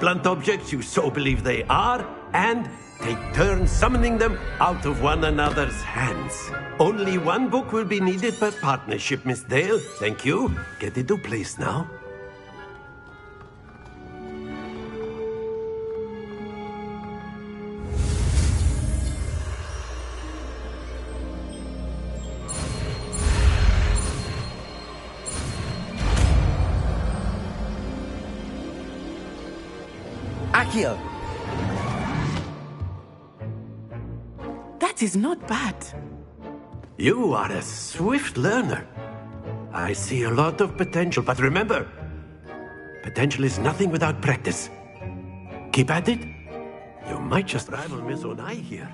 blunt objects you so believe they are, and take turns summoning them out of one another's hands. Only one book will be needed per partnership, Miss Dale. Thank you. Get into place now. Accio! That is not bad. You are a swift learner. I see a lot of potential, but remember, potential is nothing without practice. Keep at it. You might just rival Miss Onai here.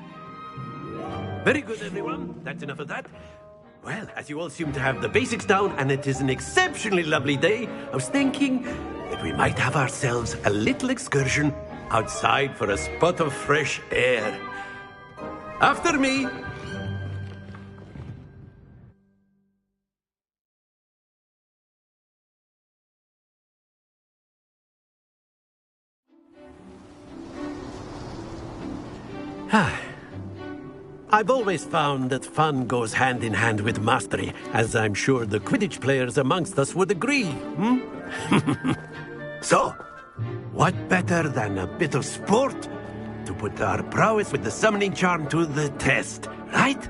Very good, everyone. That's enough of that. Well, as you all seem to have the basics down, and it is an exceptionally lovely day, I was thinking that we might have ourselves a little excursion outside for a spot of fresh air. After me! I've always found that fun goes hand in hand with mastery, as I'm sure the Quidditch players amongst us would agree, So, what better than a bit of sport to put our prowess with the summoning charm to the test, right?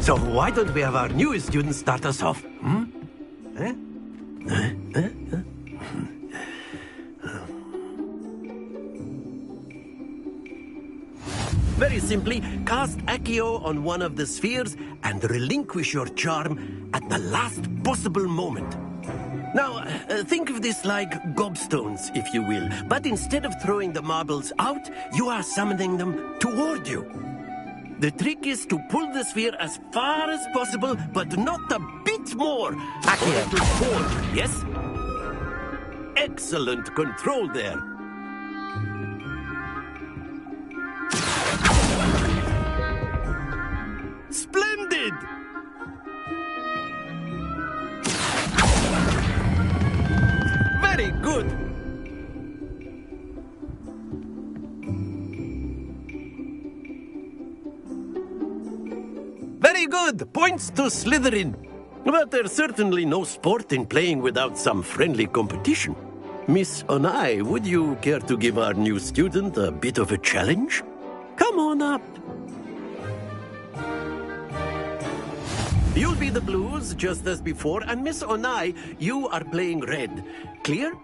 So why don't we have our newest student start us off? Very simply, cast Accio on one of the spheres and relinquish your charm at the last possible moment. Now, think of this like gobstones, if you will, but instead of throwing the marbles out, you are summoning them toward you. The trick is to pull the sphere as far as possible, but not a bit more. Accio. Yes? Excellent control there. Splendid! Very good. Very good. Points to Slytherin. But there's certainly no sport in playing without some friendly competition. Miss Onai, would you care to give our new student a bit of a challenge? Come on up. You'll be the blues, just as before, and Miss Onai, you are playing red. Clear?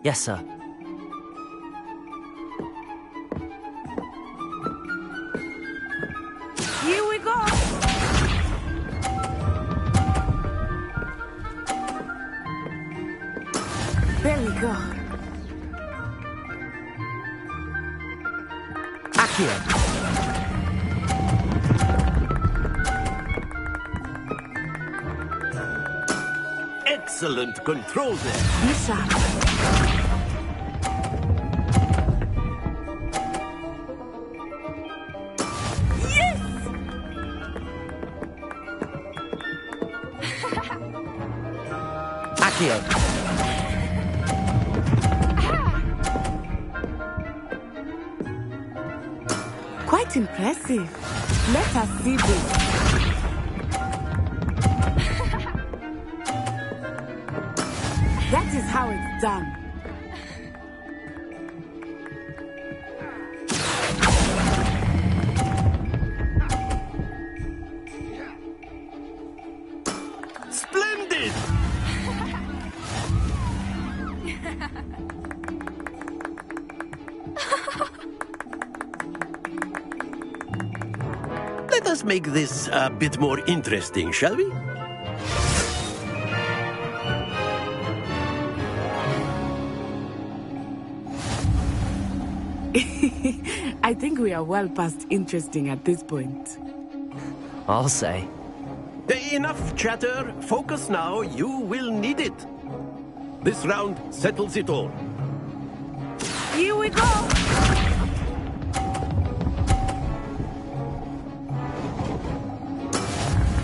Yes, sir. Here we go. There we go. Accio! Excellent control there. Misha. Yes! Accio! Quite impressive. Let us see this. That is how it's done. Splendid! Let us make this a bit more interesting, shall we? I think we are well past interesting at this point. I'll say. Enough chatter. Focus now. You will need it. This round settles it all. Here we go!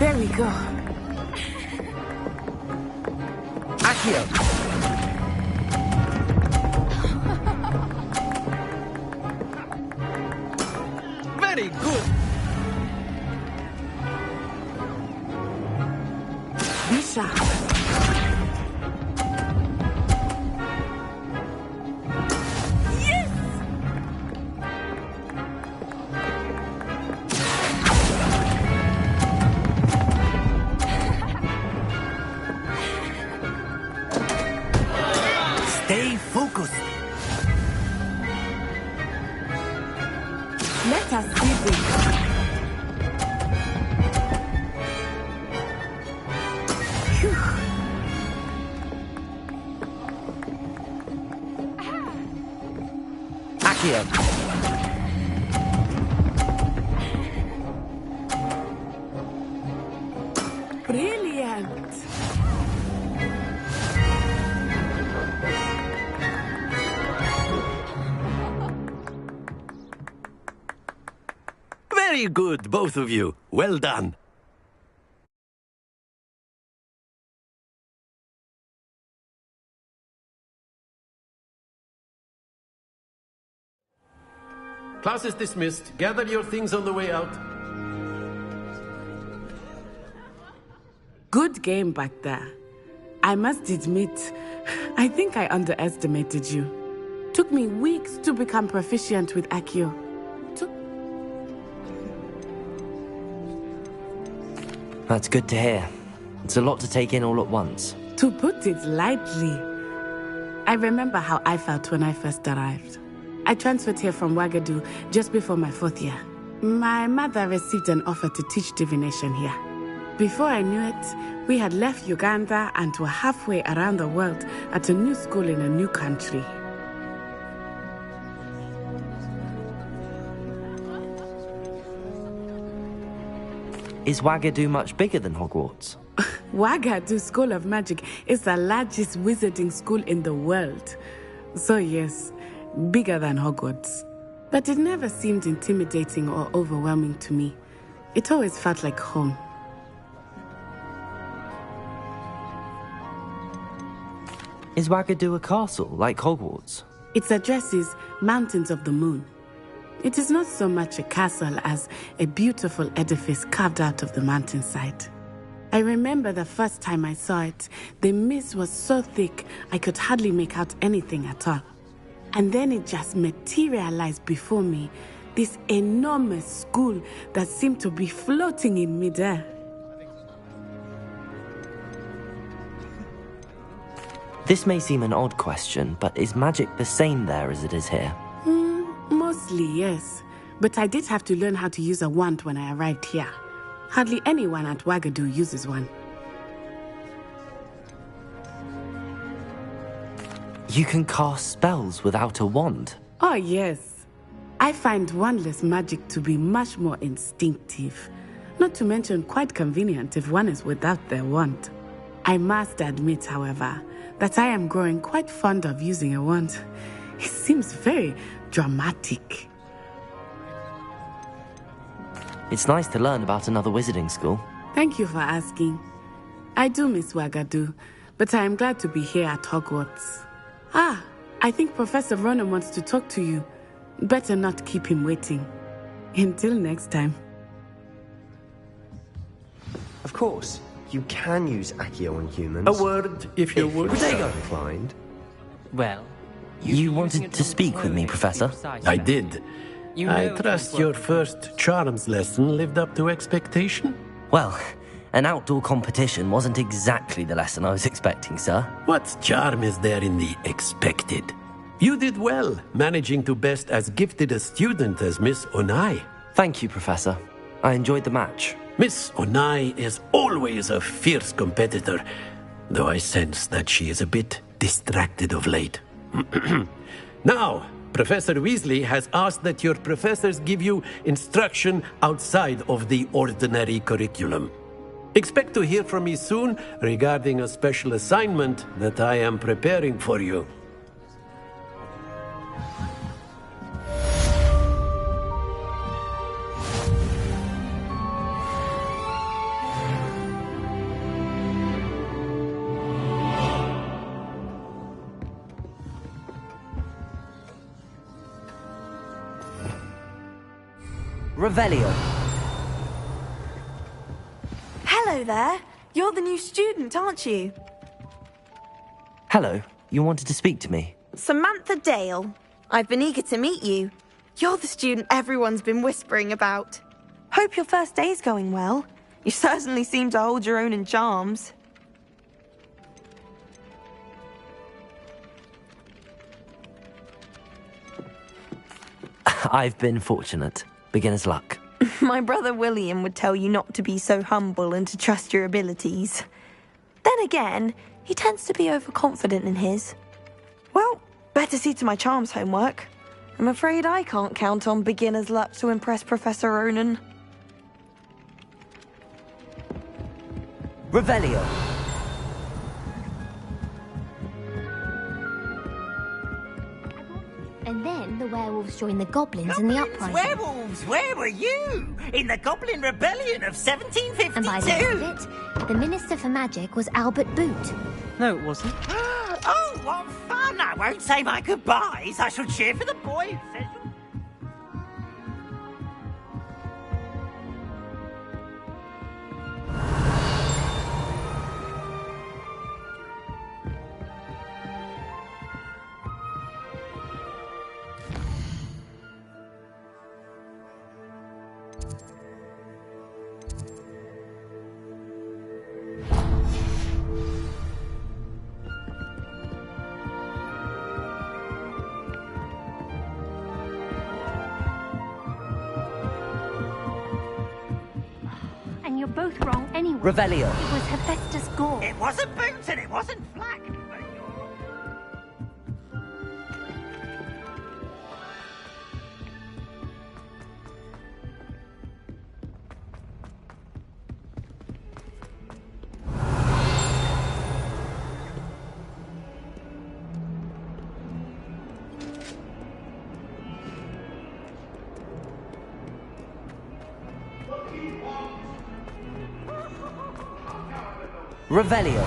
There we go. Accio! Very good. Be sharp. Stay focused. Let us see this. Phew. Accio! Brilliant. Very good, both of you. Well done. Class is dismissed. Gather your things on the way out. Good game back there. I must admit, I think I underestimated you. Took me weeks to become proficient with Accio. That's good to hear. It's a lot to take in all at once. To put it lightly, I remember how I felt when I first arrived. I transferred here from Wagadu just before my 4th year. My mother received an offer to teach divination here. Before I knew it, we had left Uganda and were halfway around the world at a new school in a new country. Is Wagadu much bigger than Hogwarts? Wagadu School of Magic is the largest wizarding school in the world. So yes, bigger than Hogwarts. But it never seemed intimidating or overwhelming to me. It always felt like home. Is Wagadu a castle, like Hogwarts? Its address is Mountains of the Moon. It is not so much a castle as a beautiful edifice carved out of the mountainside. I remember the first time I saw it, the mist was so thick I could hardly make out anything at all. And then it just materialized before me, this enormous school that seemed to be floating in midair. This may seem an odd question, but is magic the same there as it is here? Mostly, yes. But I did have to learn how to use a wand when I arrived here. Hardly anyone at Wagadu uses one. You can cast spells without a wand? Oh, yes. I find wandless magic to be much more instinctive. Not to mention quite convenient if one is without their wand. I must admit, however, that I am growing quite fond of using a wand. It seems very dramatic. It's nice to learn about another wizarding school. Thank you for asking. I do miss Wagadu, but I am glad to be here at Hogwarts. Ah, I think Professor Ronan wants to talk to you. Better not keep him waiting. Until next time. Of course, you can use Accio on humans. A word, if you would. So inclined. Well, You wanted to speak with me, Professor? I did. I trust your first charms lesson lived up to expectation? Well, an outdoor competition wasn't exactly the lesson I was expecting, sir. What charm is there in the expected? You did well, managing to best as gifted a student as Miss Onai. Thank you, Professor. I enjoyed the match. Miss Onai is always a fierce competitor, though I sense that she is a bit distracted of late. Now, Professor Weasley has asked that your professors give you instruction outside of the ordinary curriculum. Expect to hear from me soon regarding a special assignment that I am preparing for you. Revelio. Hello there. You're the new student, aren't you? Hello, you wanted to speak to me? Samantha Dale. I've been eager to meet you. You're the student everyone's been whispering about. Hope your first day's going well. You certainly seem to hold your own in charms. I've been fortunate. Beginner's luck. My brother William would tell you not to be so humble and to trust your abilities. Then again, he tends to be overconfident in his. Well, better see to my charms homework. I'm afraid I can't count on beginner's luck to impress Professor Ronan. Revelio. And then the werewolves joined the goblins in the uprising. Werewolves, where were you? In the Goblin Rebellion of 1752? And by the end of it, the Minister for Magic was Albert Boot. No, it wasn't. Oh, what fun! I won't say my goodbyes. I shall cheer for the boy who says... And you're both wrong anyway. Revelio. It was Hephaestus Gore. It wasn't Boots and it wasn't Flack. Revelio.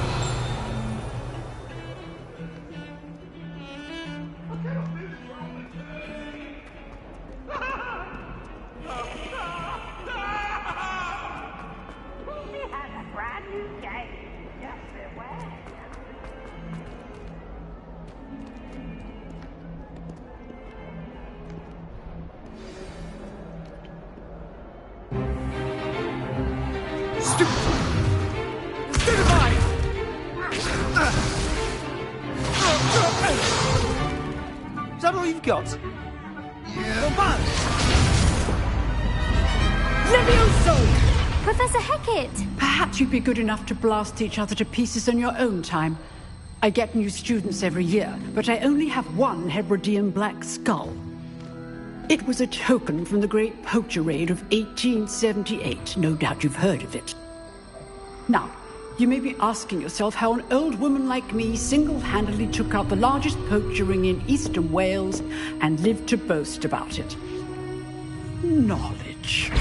Is that all you've got? Yeah. Levioso! Professor Hecat! Perhaps you'd be good enough to blast each other to pieces in your own time. I get new students every year, but I only have one Hebridean black skull. It was a token from the Great Poacher Raid of 1878. No doubt you've heard of it. Now, you may be asking yourself how an old woman like me single-handedly took out the largest poacher ring in eastern Wales and lived to boast about it. Knowledge.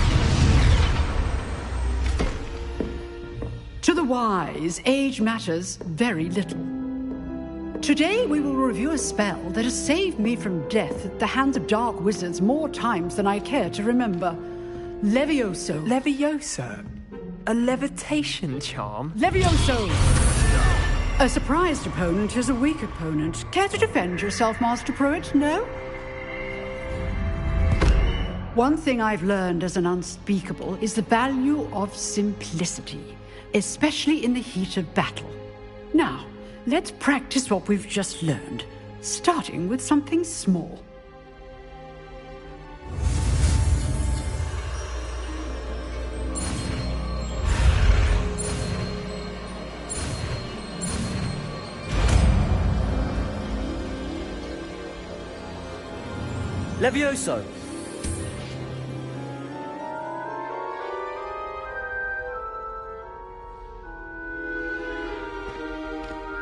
To the wise, age matters very little. Today we will review a spell that has saved me from death at the hands of dark wizards more times than I care to remember. Levioso. Levioso? A levitation charm? Levioso! A surprised opponent is a weak opponent. Care to defend yourself, Master Pruitt? No? One thing I've learned as an unspeakable is the value of simplicity, especially in the heat of battle. Now, let's practice what we've just learned, starting with something small. Levioso.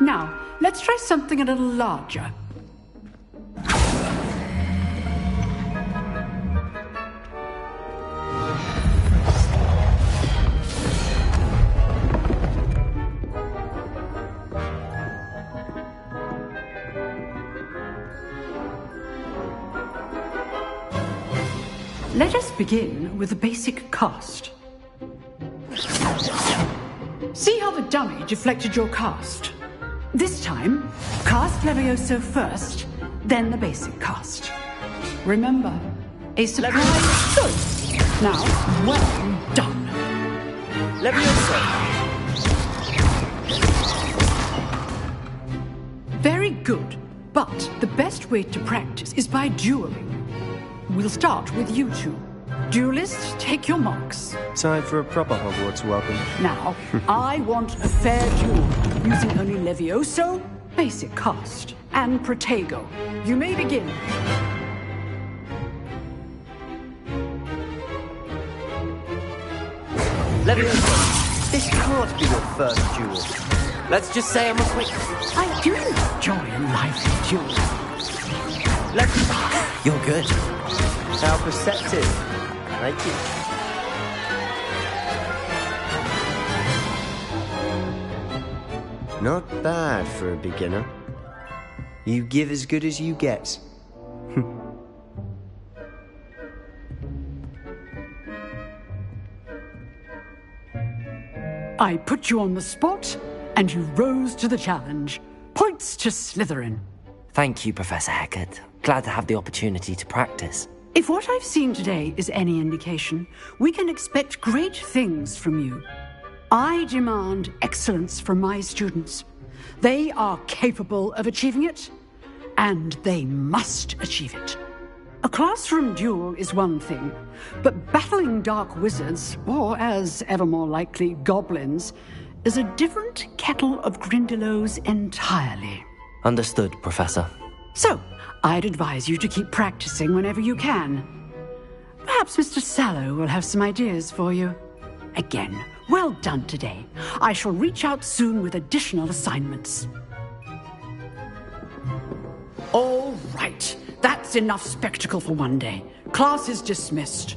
Now, let's try something a little larger. Let us begin with the basic cast. See how the dummy deflected your cast? This time, cast Levioso first, then the basic cast. Remember, a surprise. Good. Now, well done. Levioso! Very good, but the best way to practice is by dueling. We'll start with you two. Duelists, take your marks. Time for a proper Hogwarts welcome. Now, I want a fair duel, using only Levioso, basic cast, and Protego. You may begin. Levioso, this can't be your first duel. Let's just say I'm a quick... I do enjoy a lively duel. You're good. How perceptive. Thank you. Not bad for a beginner. You give as good as you get. I put you on the spot, and you rose to the challenge. Points to Slytherin. Thank you, Professor Hecat. Glad to have the opportunity to practice. If what I've seen today is any indication, we can expect great things from you. I demand excellence from my students. They are capable of achieving it, and they must achieve it. A classroom duel is one thing, but battling dark wizards, or as ever more likely, goblins, is a different kettle of Grindylows entirely. Understood, Professor. So, I'd advise you to keep practicing whenever you can. Perhaps Mr. Sallow will have some ideas for you. Again, well done today. I shall reach out soon with additional assignments. All right. That's enough spectacle for one day. Class is dismissed.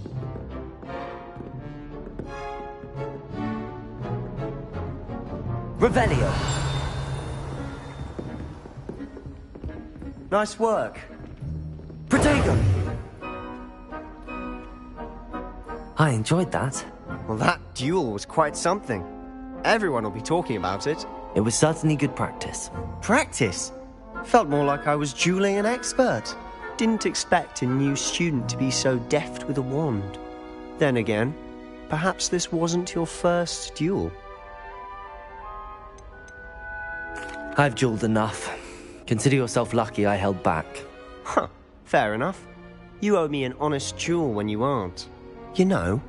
Revelio. Nice work. Protego. I enjoyed that. Well, that duel was quite something. Everyone will be talking about it. It was certainly good practice. Practice? Felt more like I was dueling an expert. Didn't expect a new student to be so deft with a wand. Then again, perhaps this wasn't your first duel. I've dueled enough. Consider yourself lucky I held back. Huh, fair enough. You owe me an honest duel when you aren't. You know,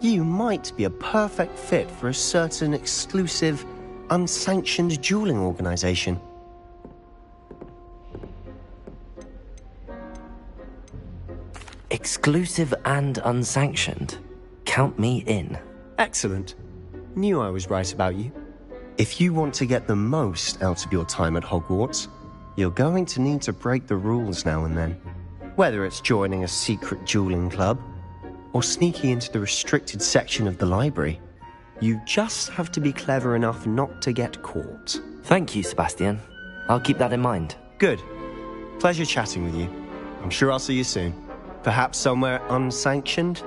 you might be a perfect fit for a certain exclusive, unsanctioned dueling organization. Exclusive and unsanctioned. Count me in. Excellent. Knew I was right about you. If you want to get the most out of your time at Hogwarts, you're going to need to break the rules now and then. Whether it's joining a secret dueling club, or sneaking into the restricted section of the library, you just have to be clever enough not to get caught. Thank you, Sebastian. I'll keep that in mind. Good. Pleasure chatting with you. I'm sure I'll see you soon. Perhaps somewhere unsanctioned?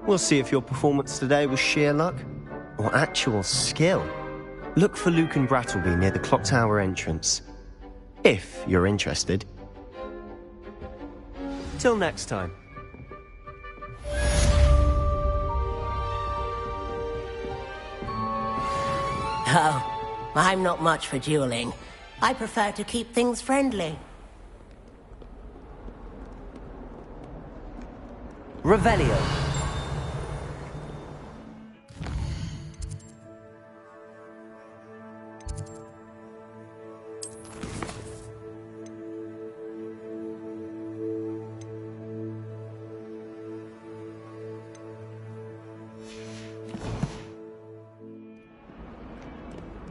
We'll see if your performance today was sheer luck or actual skill. Look for Luke and Brattleby near the clock tower entrance, if you're interested. Till next time. Oh, I'm not much for dueling. I prefer to keep things friendly. Revelio.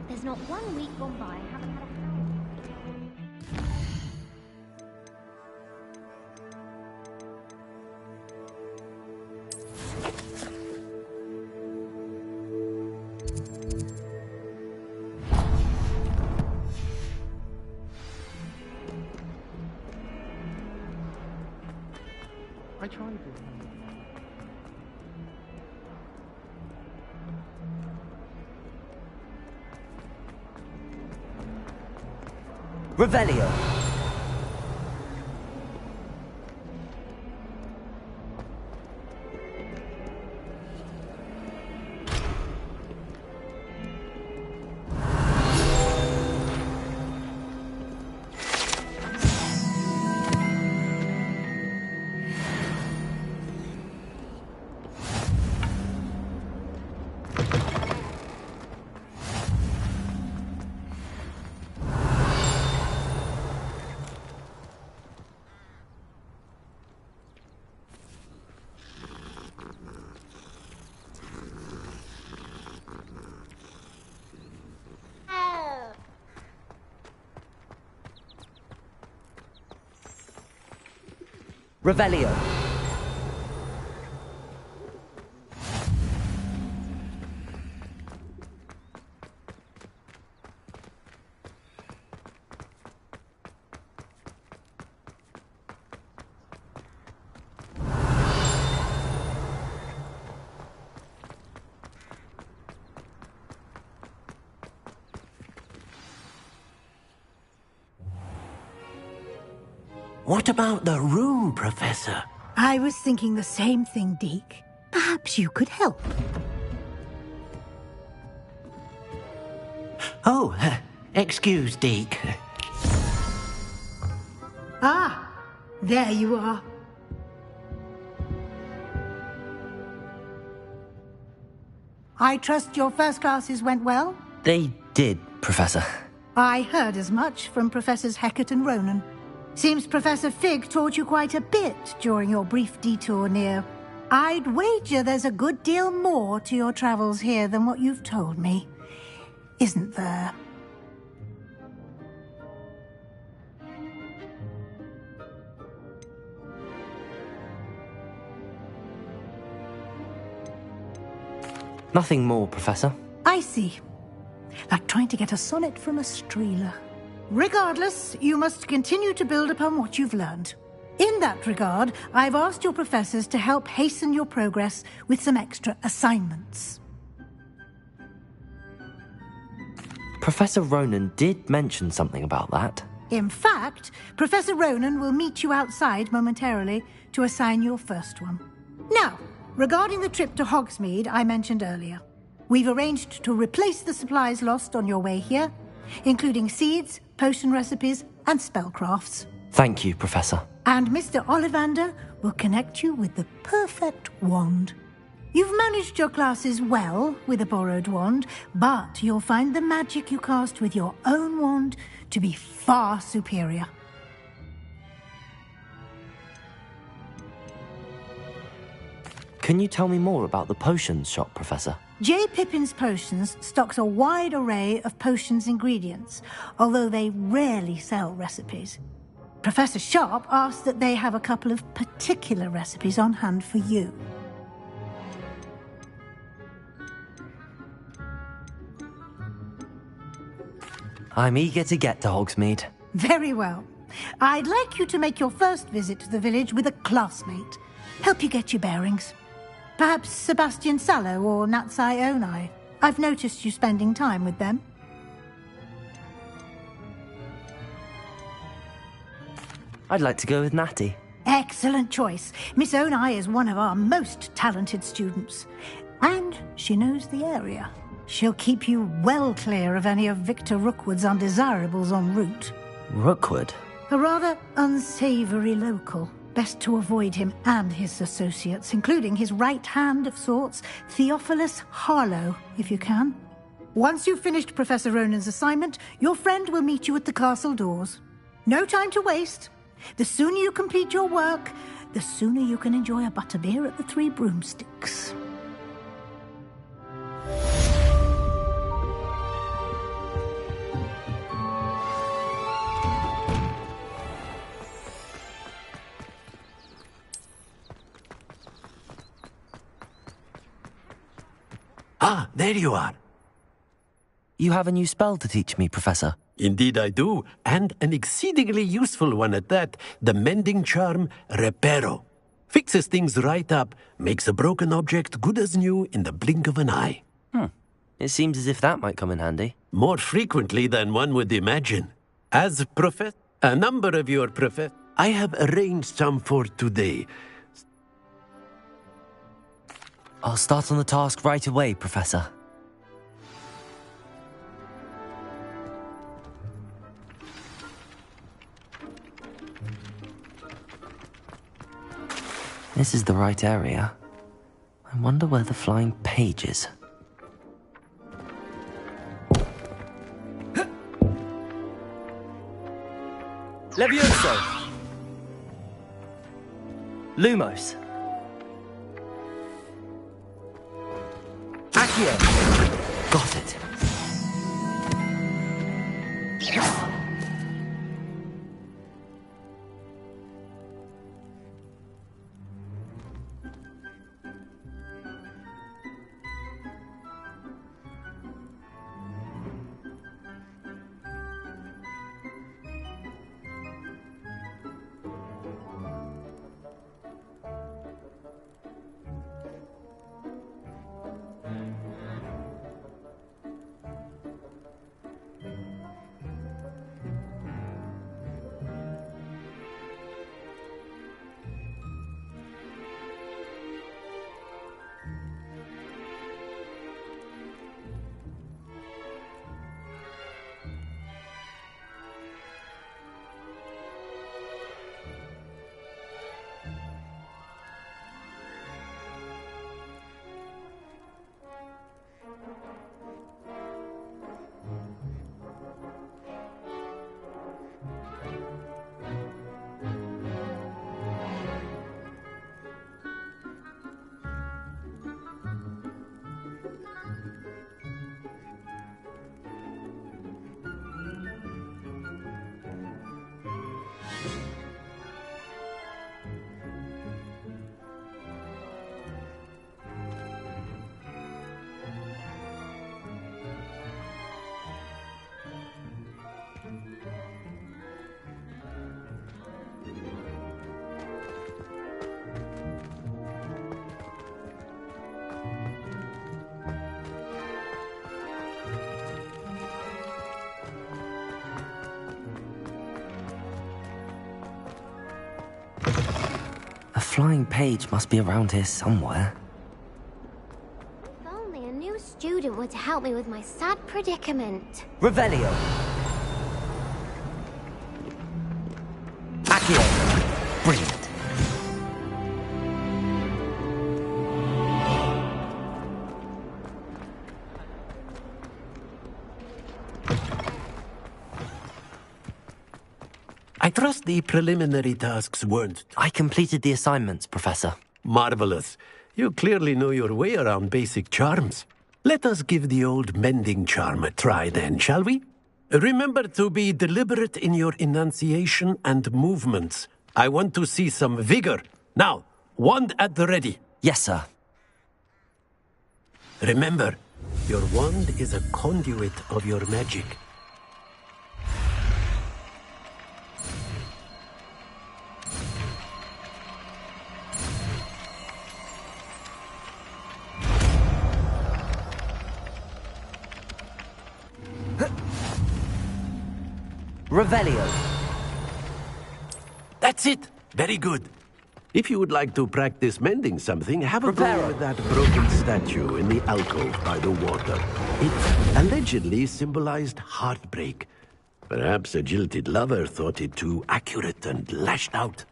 There's not 1 week gone by I haven't had a I tried. Revelio. Revelio. What about the room, Professor? I was thinking the same thing, Deke. Perhaps you could help. Oh, excuse, Deke. Ah, there you are. I trust your first classes went well? They did, Professor. I heard as much from Professors Hecat and Ronan. Seems Professor Fig taught you quite a bit during your brief detour near. I'd wager there's a good deal more to your travels here than what you've told me. Isn't there? Nothing more, Professor. I see. Like trying to get a sonnet from a streeler. Regardless, you must continue to build upon what you've learned. In that regard, I've asked your professors to help hasten your progress with some extra assignments. Professor Ronan did mention something about that. In fact, Professor Ronan will meet you outside momentarily to assign your first one. Now, regarding the trip to Hogsmeade I mentioned earlier, we've arranged to replace the supplies lost on your way here, including seeds, potion recipes, and spellcrafts. Thank you, Professor. And Mr. Ollivander will connect you with the perfect wand. You've managed your classes well with a borrowed wand, but you'll find the magic you cast with your own wand to be far superior. Can you tell me more about the potions shop, Professor? J. Pippin's Potions stocks a wide array of potions ingredients, although they rarely sell recipes. Professor Sharp asked that they have a couple of particular recipes on hand for you. I'm eager to get to Hogsmeade. Very well. I'd like you to make your first visit to the village with a classmate. Help you get your bearings. Perhaps Sebastian Sallow or Natsai Onai. I've noticed you spending time with them. I'd like to go with Natty. Excellent choice. Miss Onai is one of our most talented students. And she knows the area. She'll keep you well clear of any of Victor Rookwood's undesirables en route. Rookwood? A rather unsavoury local. Best to avoid him and his associates, including his right hand of sorts, Theophilus Harlow, if you can. Once you've finished Professor Ronan's assignment, your friend will meet you at the castle doors. No time to waste. The sooner you complete your work, the sooner you can enjoy a butterbeer at the Three Broomsticks. Ah, there you are. You have a new spell to teach me, Professor. Indeed I do, and an exceedingly useful one at that, the mending charm Reparo. Fixes things right up, makes a broken object good as new in the blink of an eye. It seems as if that might come in handy. More frequently than one would imagine. As a number of your I have arranged some for today. I'll start on the task right away, Professor. This is the right area. I wonder where the flying page is. Levioso! Lumos! Accio! Got it. A flying page must be around here somewhere. If only a new student were to help me with my sad predicament. Revelio! Accio! Brilliant! I trust the preliminary tasks weren't... I completed the assignments, Professor. Marvelous. You clearly know your way around basic charms. Let us give the old mending charm a try then, shall we? Remember to be deliberate in your enunciation and movements. I want to see some vigor. Now, wand at the ready. Yes, sir. Remember, your wand is a conduit of your magic. Revelio. That's it. Very good. If you would like to practice mending something, have a go with that broken statue in the alcove by the water. It allegedly symbolized heartbreak. Perhaps a jilted lover thought it too accurate and lashed out.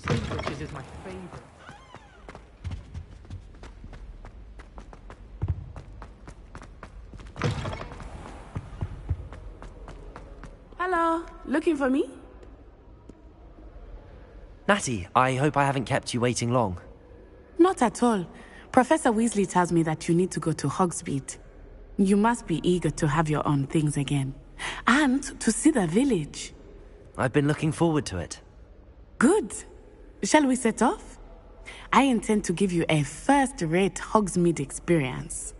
Sandwiches is my favorite. Hello, looking for me? Natty, I hope I haven't kept you waiting long. Not at all. Professor Weasley tells me that you need to go to Hogsmeade. You must be eager to have your own things again. And to see the village. I've been looking forward to it. Good. Shall we set off? I intend to give you a first-rate Hogsmeade experience.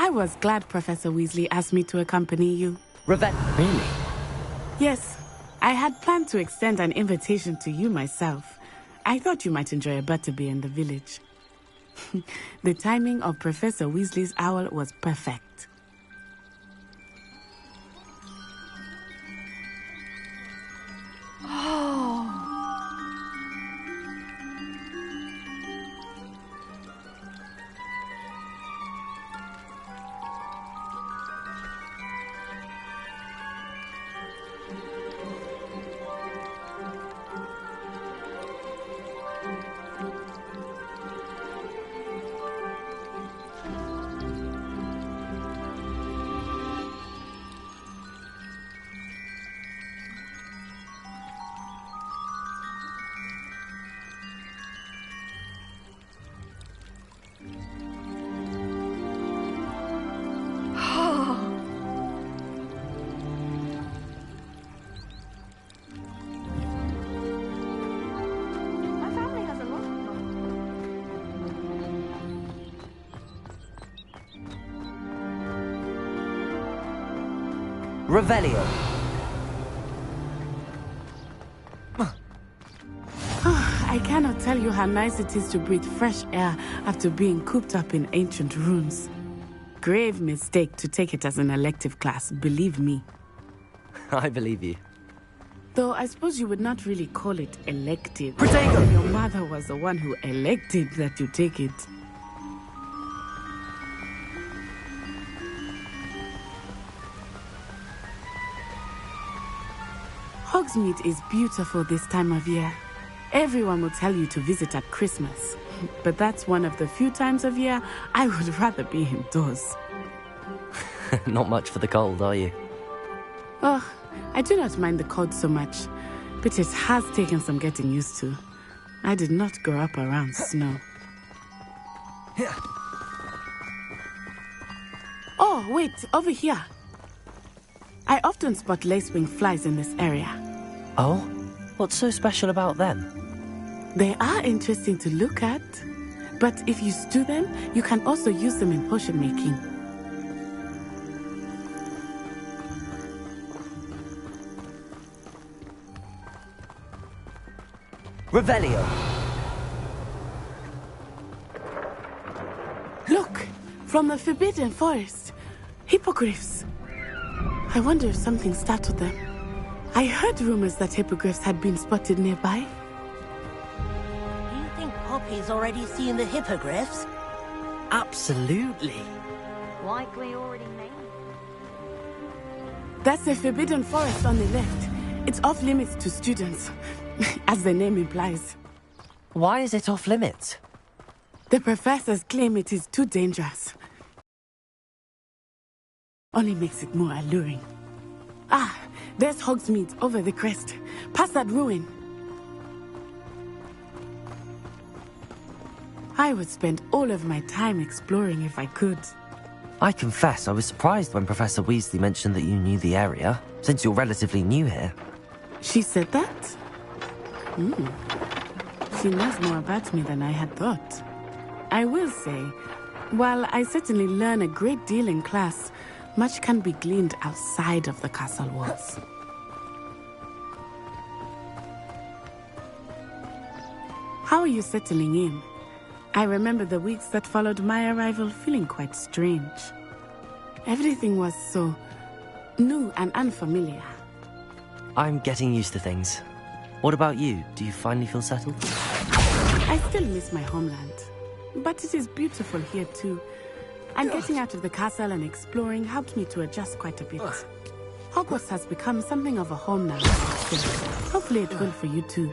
I was glad Professor Weasley asked me to accompany you. Really? Yes, I had planned to extend an invitation to you myself. I thought you might enjoy a butterbeer in the village. The timing of Professor Weasley's owl was perfect. Revelio. I cannot tell you how nice it is to breathe fresh air after being cooped up in ancient ruins. Grave mistake to take it as an elective class, believe me. I believe you. Though I suppose you would not really call it elective. Protego! Your mother was the one who elected that you take it. Hogsmeade is beautiful this time of year. Everyone will tell you to visit at Christmas. But that's one of the few times of year I would rather be indoors. Not much for the cold, are you? Oh, I do not mind the cold so much, but it has taken some getting used to. I did not grow up around snow. Oh, wait, over here. I often spot lacewing flies in this area. Oh? What's so special about them? They are interesting to look at, but if you stew them, you can also use them in potion making. Revelio. Look! From the Forbidden Forest. Hippogriffs. I wonder if something startled them. I heard rumors that hippogriffs had been spotted nearby. Do you think Poppy's already seen the hippogriffs? Absolutely. Likely already named. That's the Forbidden Forest on the left. It's off limits to students, as the name implies. Why is it off limits? The professors claim it is too dangerous. Only makes it more alluring. Ah, there's Hogsmeade over the crest. Past that ruin. I would spend all of my time exploring if I could. I confess I was surprised when Professor Weasley mentioned that you knew the area, since you're relatively new here. She said that? She knows more about me than I had thought. I will say, while I certainly learn a great deal in class, much can be gleaned outside of the castle walls. How are you settling in? I remember the weeks that followed my arrival feeling quite strange. Everything was so new and unfamiliar. I'm getting used to things. What about you? Do you finally feel settled? I still miss my homeland, but it is beautiful here too. And getting out of the castle and exploring helped me to adjust quite a bit. Hogwarts has become something of a home now. Hopefully it will for you too.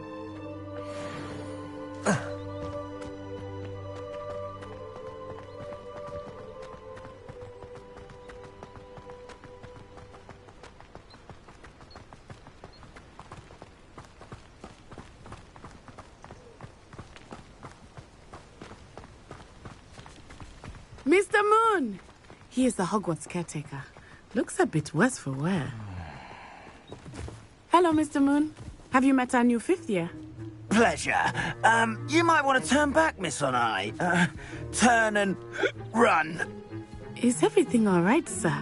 Mr. Moon! He is the Hogwarts caretaker. Looks a bit worse for wear. Hello, Mr. Moon. Have you met our new 5th year? Pleasure. You might want to turn back, Miss Onai. Turn and run. Is everything all right, sir?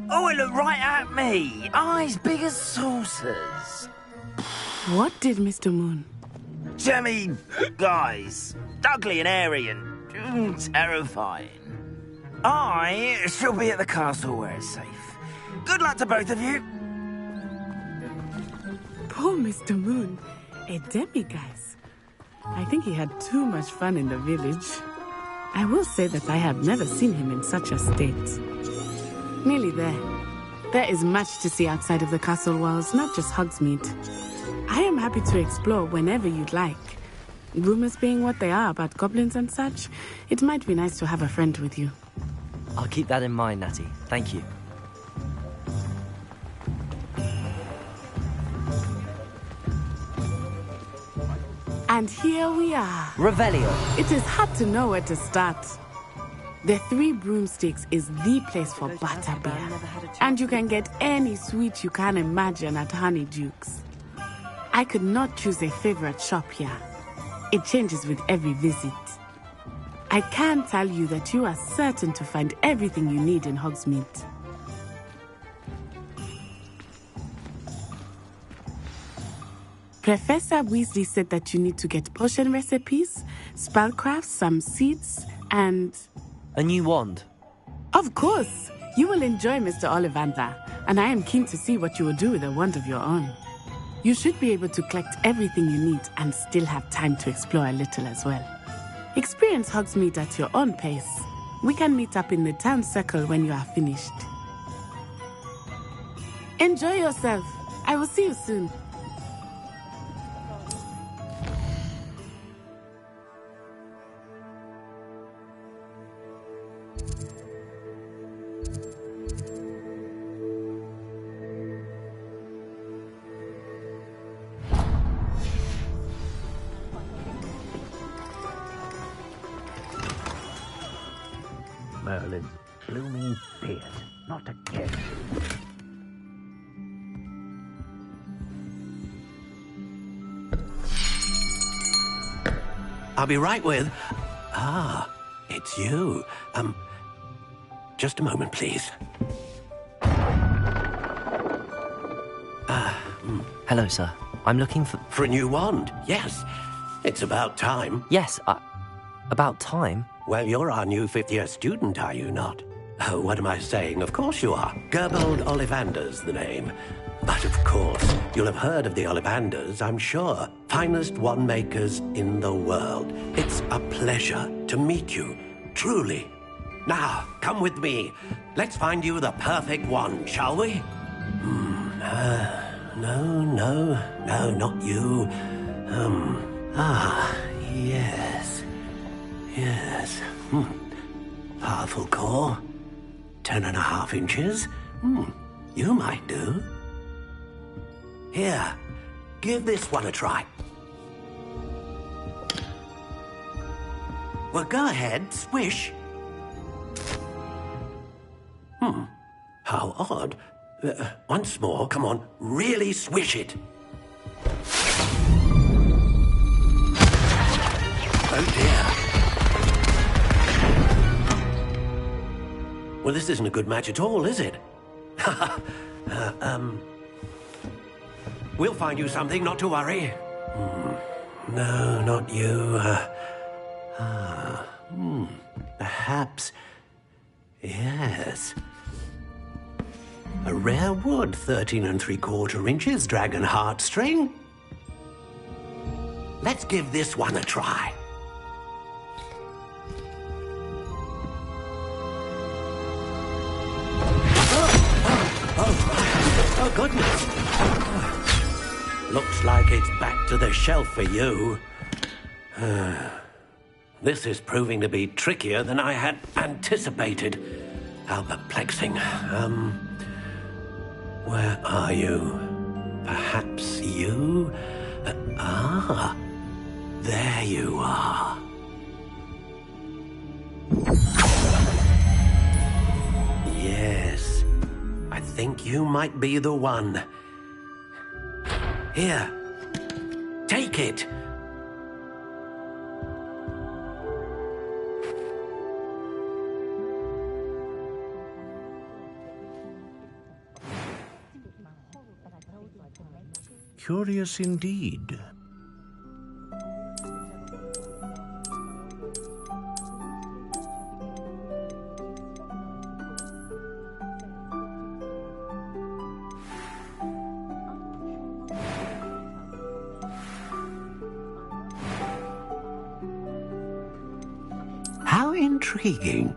Oh, it looked right at me. Eyes big as saucers. What did Mr. Moon? Jemmy, guys. Ugly and airy and terrifying. I shall be at the castle where it's safe. Good luck to both of you. Poor Mr. Moon. A demiguise. I think he had too much fun in the village. I will say that I have never seen him in such a state. Nearly there. There is much to see outside of the castle walls, not just Hogsmeade. I am happy to explore whenever you'd like. Rumors being what they are about goblins and such, it might be nice to have a friend with you. I'll keep that in mind, Natty. Thank you. And here we are. Revelio. It is hard to know where to start. The Three Broomsticks is the place for butterbeer. And you can get any sweet you can imagine at Honeyduke's. I could not choose a favorite shop here. It changes with every visit. I can tell you that you are certain to find everything you need in Hogsmeade. Professor Weasley said that you need to get potion recipes, spellcrafts, some seeds, and... a new wand. Of course! You will enjoy Mr. Ollivander, and I am keen to see what you will do with a wand of your own. You should be able to collect everything you need and still have time to explore a little as well. Experience Hogsmeade at your own pace. We can meet up in the town circle when you are finished. Enjoy yourself. I will see you soon. Merlin's blooming beard. Not again. I'll be right with... Ah, it's you. Just a moment, please. Hello, sir. I'm looking for... For a new wand, yes. It's about time. Yes, about time? Well, you're our new 5th-year student, are you not? Oh, what am I saying? Of course you are. Gerbold Ollivander's the name. But of course, you'll have heard of the Ollivanders, I'm sure. Finest wand makers in the world. It's a pleasure to meet you, truly. Now, come with me. Let's find you the perfect wand, shall we? No, not you. Yes. Yes. Powerful core. 10.5 inches. You might do. Here, give this one a try. Well, go ahead, swish. How odd. Once more, come on, really swish it. Oh dear. Well, this isn't a good match at all, is it? We'll find you something, not to worry. No, not you. Perhaps... Yes. A rare wood, 13 3/4 inches, dragon heartstring. Let's give this one a try. Oh, goodness. Looks like it's back to the shelf for you. This is proving to be trickier than I had anticipated. How perplexing. Where are you? Perhaps you? There you are. think you might be the one. Here, take it. Curious indeed. How intriguing.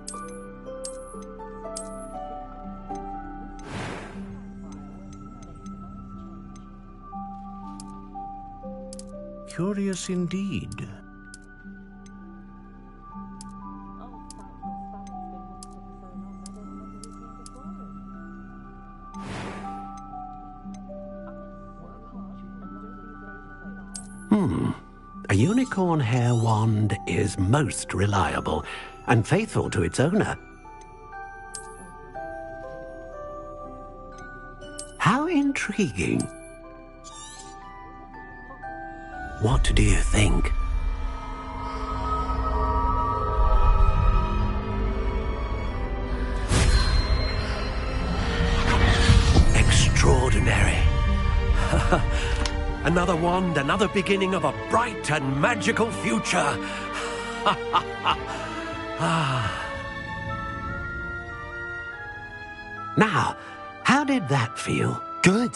Curious indeed. A unicorn hair wand is most reliable and faithful to its owner. How intriguing. What do you think? Extraordinary. Another wand, another beginning of a bright and magical future. Now, how did that feel? Good.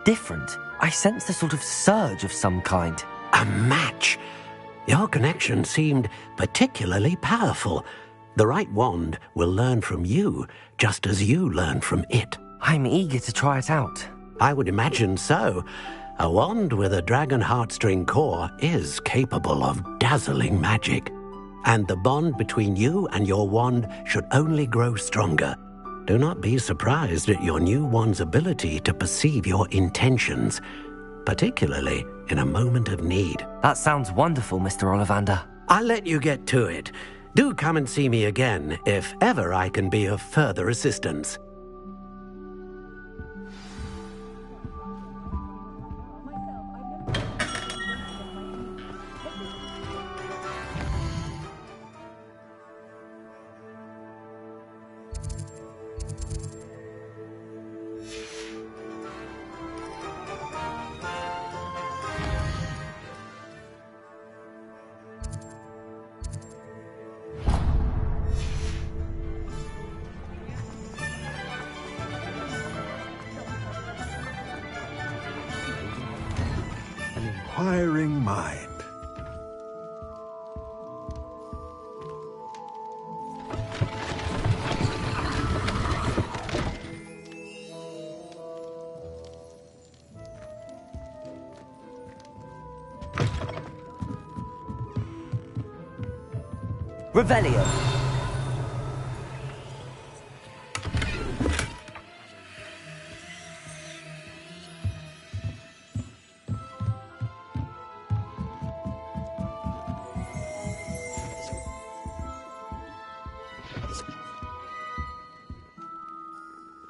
Different. I sensed a sort of surge of some kind. A match. Your connection seemed particularly powerful. The right wand will learn from you, just as you learn from it. I'm eager to try it out. I would imagine so. A wand with a dragon heartstring core is capable of dazzling magic. And the bond between you and your wand should only grow stronger. Do not be surprised at your new wand's ability to perceive your intentions, particularly in a moment of need. That sounds wonderful, Mr. Ollivander. I'll let you get to it. Do come and see me again if ever I can be of further assistance. Inquiring mind. Revelio.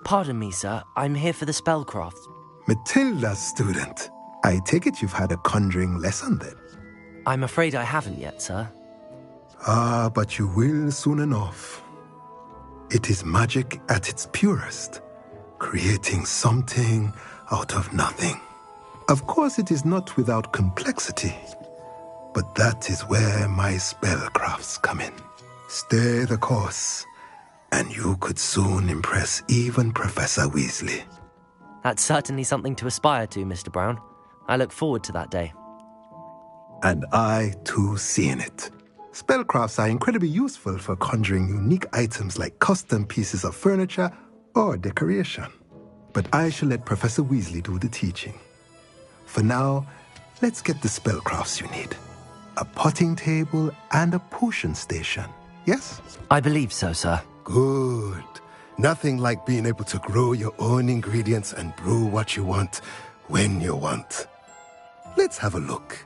Pardon me, sir. I'm here for the spellcraft. Matilda's student. I take it you've had a conjuring lesson then? I'm afraid I haven't yet, sir. Ah, but you will soon enough. It is magic at its purest, creating something out of nothing. Of course, it is not without complexity, but that is where my spellcrafts come in. Stay the course, and you could soon impress even Professor Weasley. That's certainly something to aspire to, Mr. Brown. I look forward to that day. And I, too, seeing it. Spellcrafts are incredibly useful for conjuring unique items like custom pieces of furniture or decoration. But I shall let Professor Weasley do the teaching. For now, let's get the spellcrafts you need. A potting table and a potion station, yes? I believe so, sir. Good. Nothing like being able to grow your own ingredients and brew what you want when you want. Let's have a look.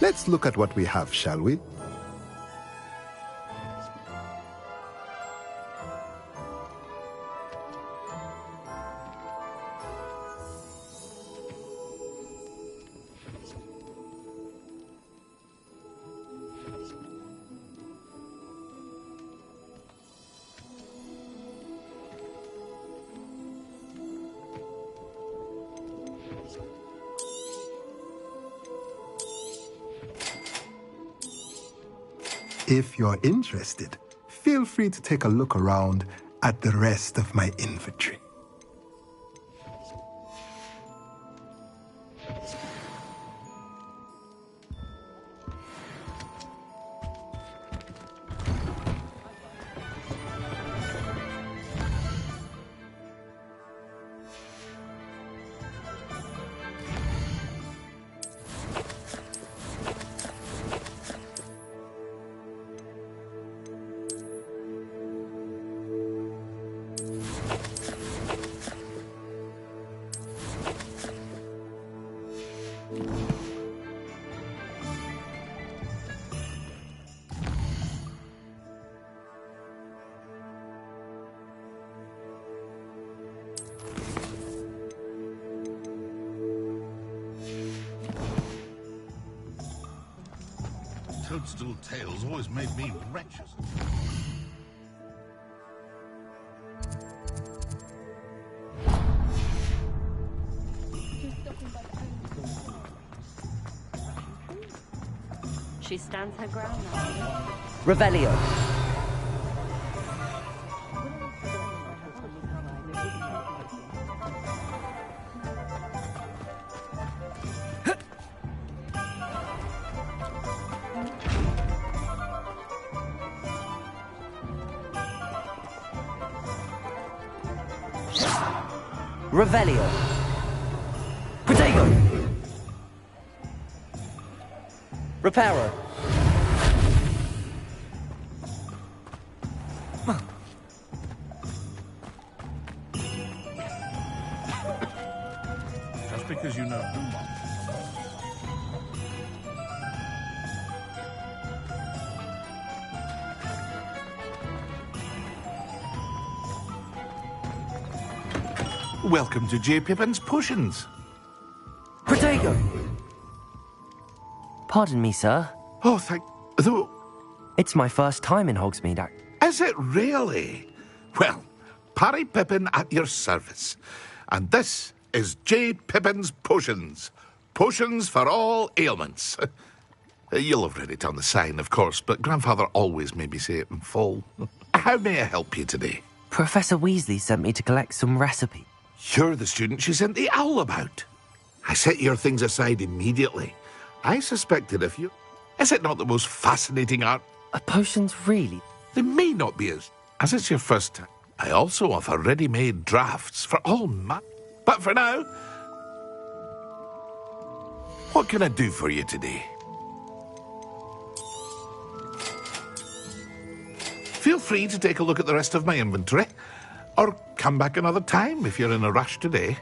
Let's look at what we have, shall we? If you're interested, feel free to take a look around at the rest of my inventory. Toadstool tales always made me wretched. She stands her ground now. Revelio. Revelio. Protego. Reparo. Just because you know who. Welcome to J. Pippin's Potions. Protego. Pardon me, sir. Oh, thank... Though... It's my first time in Hogsmeade. Is it really? Well, Parry Pippin at your service. And this is J. Pippin's Potions. Potions for all ailments. You'll have read it on the sign, of course, but Grandfather always made me say it in full. How may I help you today? Professor Weasley sent me to collect some recipes. You're the student she sent the owl about. I set your things aside immediately. I suspected if you... Is it not the most fascinating art? Potions, really? They may not be as it's your first time. I also offer ready-made drafts for all But for now... What can I do for you today? Feel free to take a look at the rest of my inventory. Or come back another time if you're in a rush today.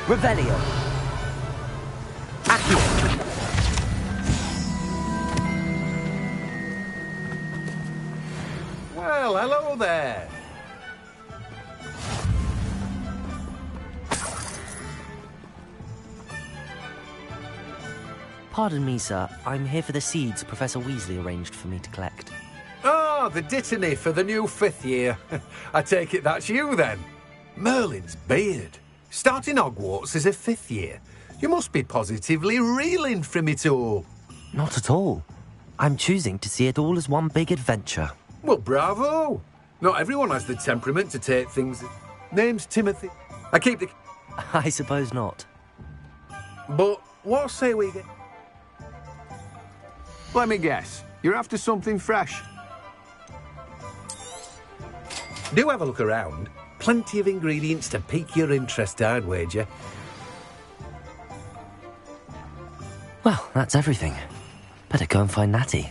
Revelio. Accio. Well, hello there. Pardon me, sir. I'm here for the seeds Professor Weasley arranged for me to collect. Oh, the dittany for the new 5th year. I take it that's you, then. Merlin's beard. Starting Hogwarts as a 5th year. You must be positively reeling from it all. Not at all. I'm choosing to see it all as one big adventure. Well, bravo. Not everyone has the temperament to take things... Name's Timothy. I keep the... I suppose not. But what say we get... Let me guess. You're after something fresh. Do have a look around. Plenty of ingredients to pique your interest, I'd wager. Well, that's everything. Better go and find Natty.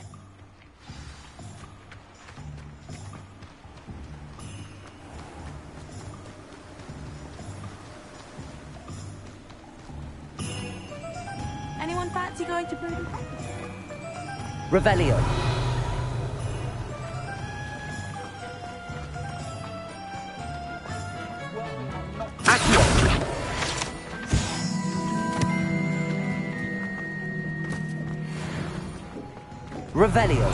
Anyone fancy going to Brood? Revelio. Accio. Revelio.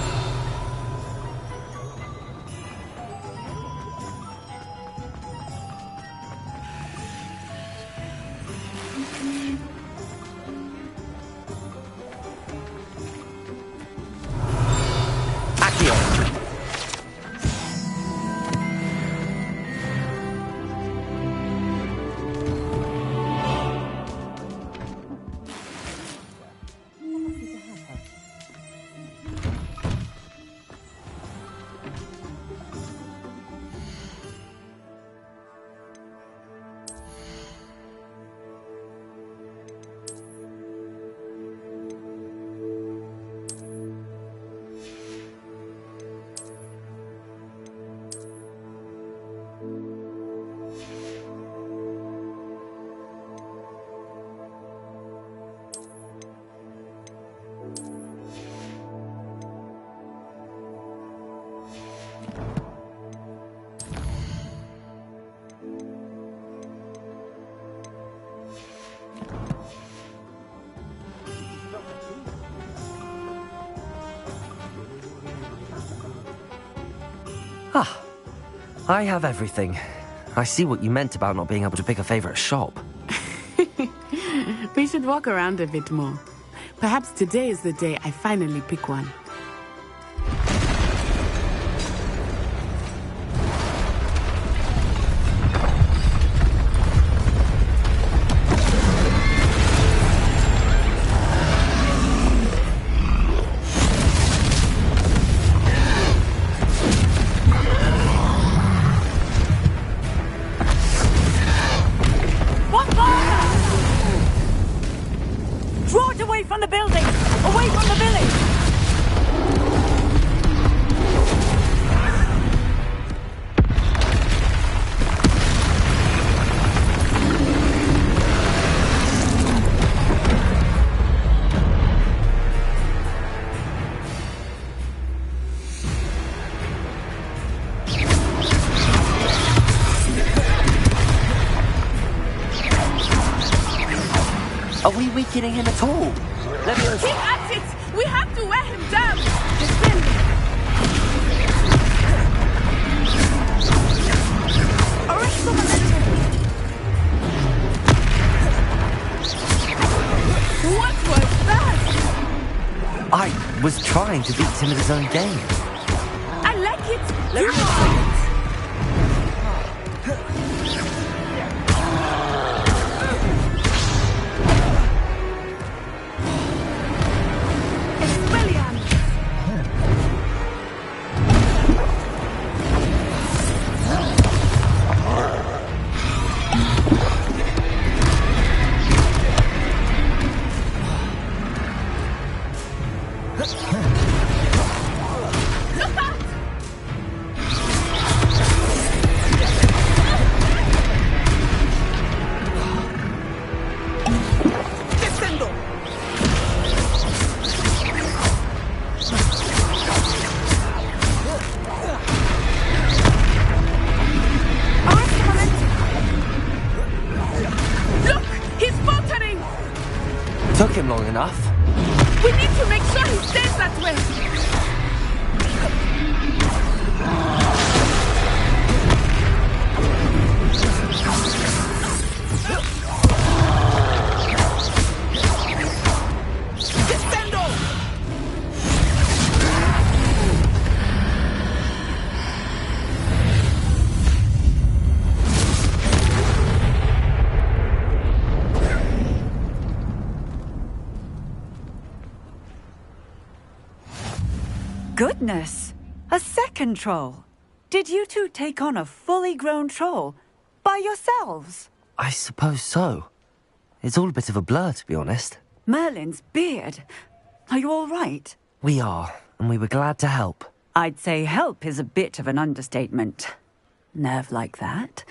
Ah, I have everything. I see what you meant about not being able to pick a favourite shop. We should walk around a bit more. Perhaps today is the day I finally pick one. Are we weakening him at all? Keep at it! We have to wear him down! Arrest the momentum! What was that? I was trying to beat him at his own game. I like it! Do more! long enough. We need to make sure he stays that way! Goodness! A second troll! Did you two take on a fully grown troll? By yourselves? I suppose so. It's all a bit of a blur, to be honest. Merlin's beard. Are you all right? We are, and we were glad to help. I'd say help is a bit of an understatement. Nerve like that.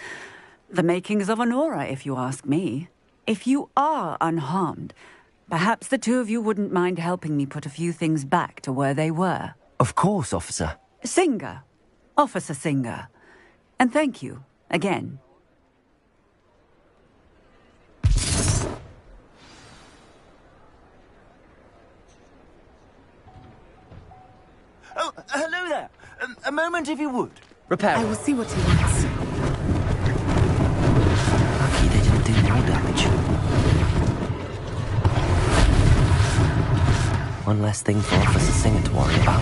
The makings of an aura, if you ask me. If you are unharmed, perhaps the two of you wouldn't mind helping me put a few things back to where they were. Of course, officer. Singer. Officer Singer. And thank you, again. Oh, hello there. A moment, if you would. Repair. I will see what he wants. Lucky they didn't do more damage. One less thing for Officer Singer to worry about.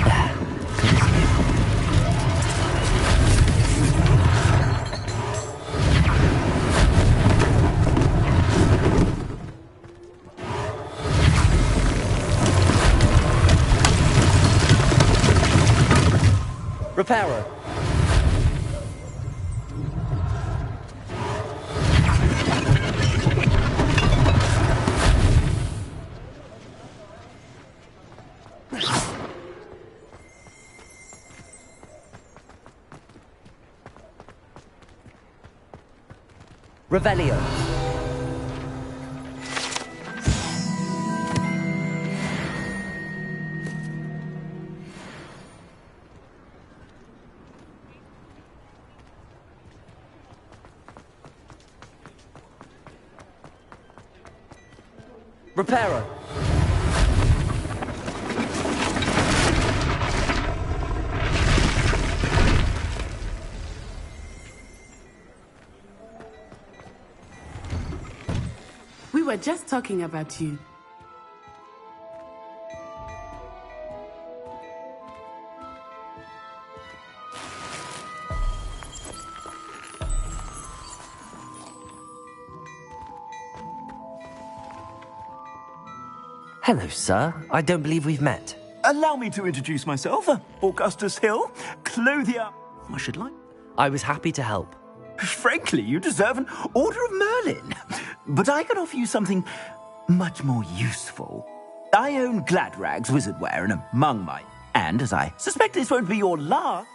There. Good as new. Repairer. Revelio. Repairer. We were just talking about you. Hello, sir. I don't believe we've met. Allow me to introduce myself. Augustus Hill, clothier. I should like. I was happy to help. Frankly, you deserve an Order of Merlin. But I can offer you something much more useful. I own Gladrag's wizardwear, and among my... And, as I suspect this won't be your last...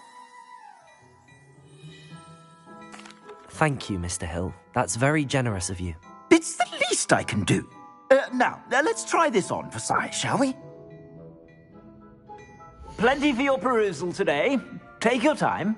Thank you, Mr. Hill. That's very generous of you. It's the least I can do. Now, let's try this on for size, shall we? Plenty for your perusal today. Take your time.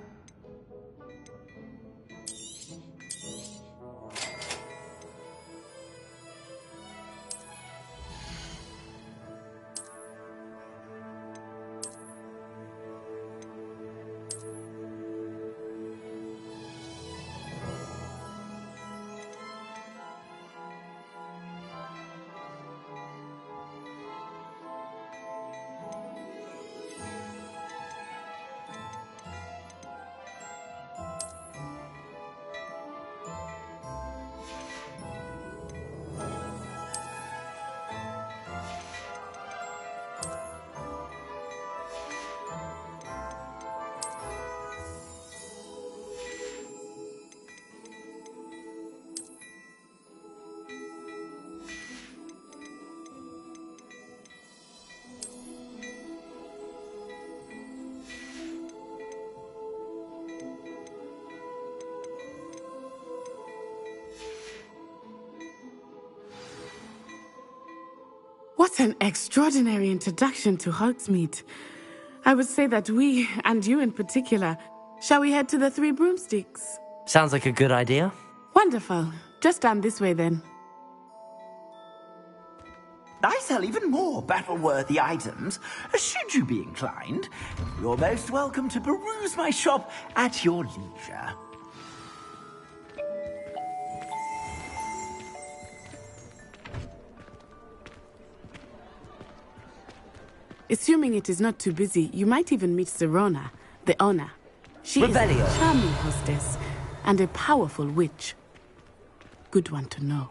What an extraordinary introduction to Hogsmeade. I would say that we, and you in particular, Shall we head to the Three Broomsticks? Sounds like a good idea. Wonderful. Just down this way then. I sell even more battle-worthy items. Should you be inclined, you're most welcome to peruse my shop at your leisure. Assuming it is not too busy, you might even meet Sirona, the owner. She is a charming hostess and a powerful witch. Good one to know.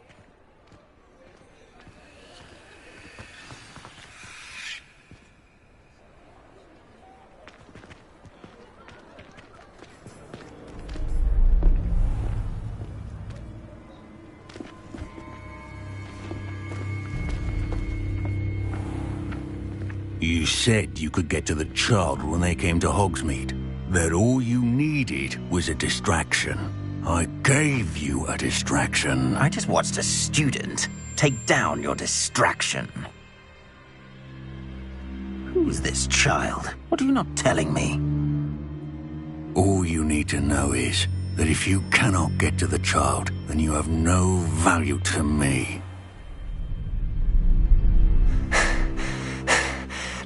You said you could get to the child when they came to Hogsmeade. That all you needed was a distraction. I gave you a distraction. I just watched a student take down your distraction. Who's this child? What are you not telling me? All you need to know is that if you cannot get to the child, then you have no value to me.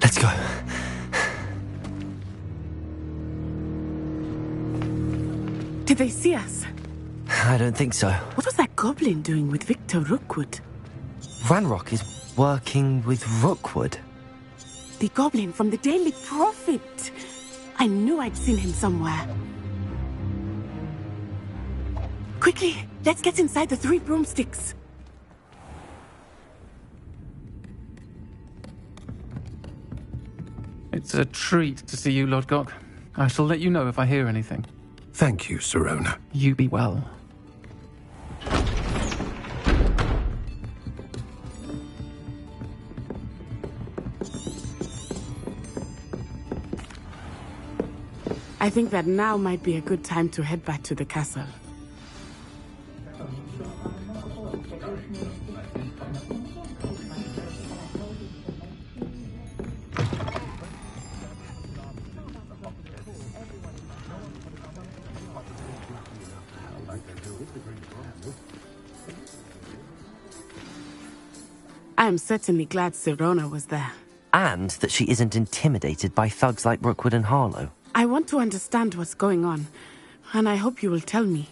Let's go. Did they see us? I don't think so. What was that goblin doing with Victor Rookwood? Ranrock is working with Rookwood. The goblin from the Daily Prophet. I knew I'd seen him somewhere. Quickly, let's get inside the Three Broomsticks. It's a treat to see you, Lord Gok. I shall let you know if I hear anything. Thank you, Sirona. You be well. I think that now might be a good time to head back to the castle. I am certainly glad Sirona was there. And that she isn't intimidated by thugs like Rookwood and Harlow. I want to understand what's going on, and I hope you will tell me.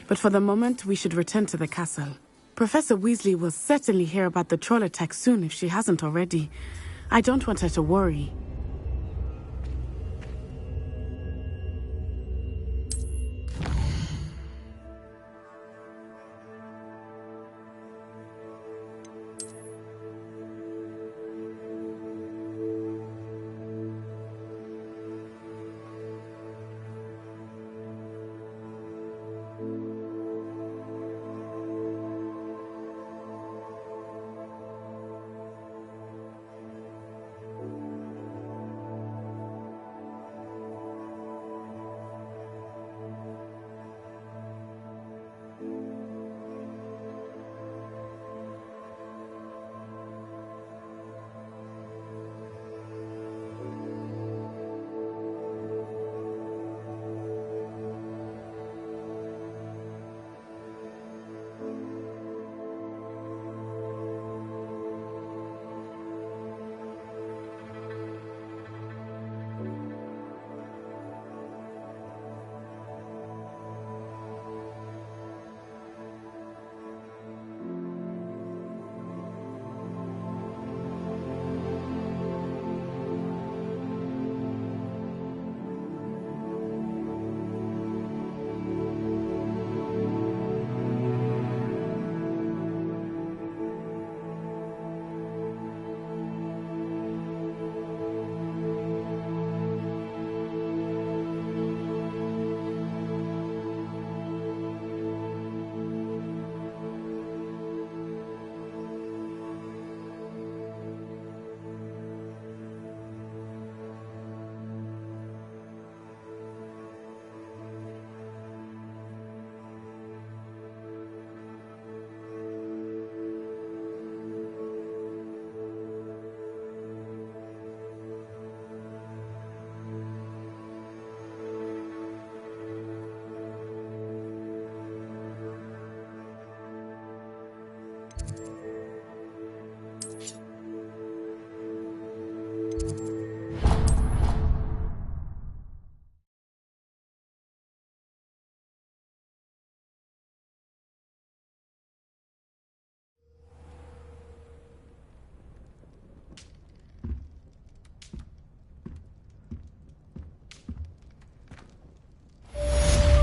But for the moment, we should return to the castle. Professor Weasley will certainly hear about the troll attack soon if she hasn't already. I don't want her to worry.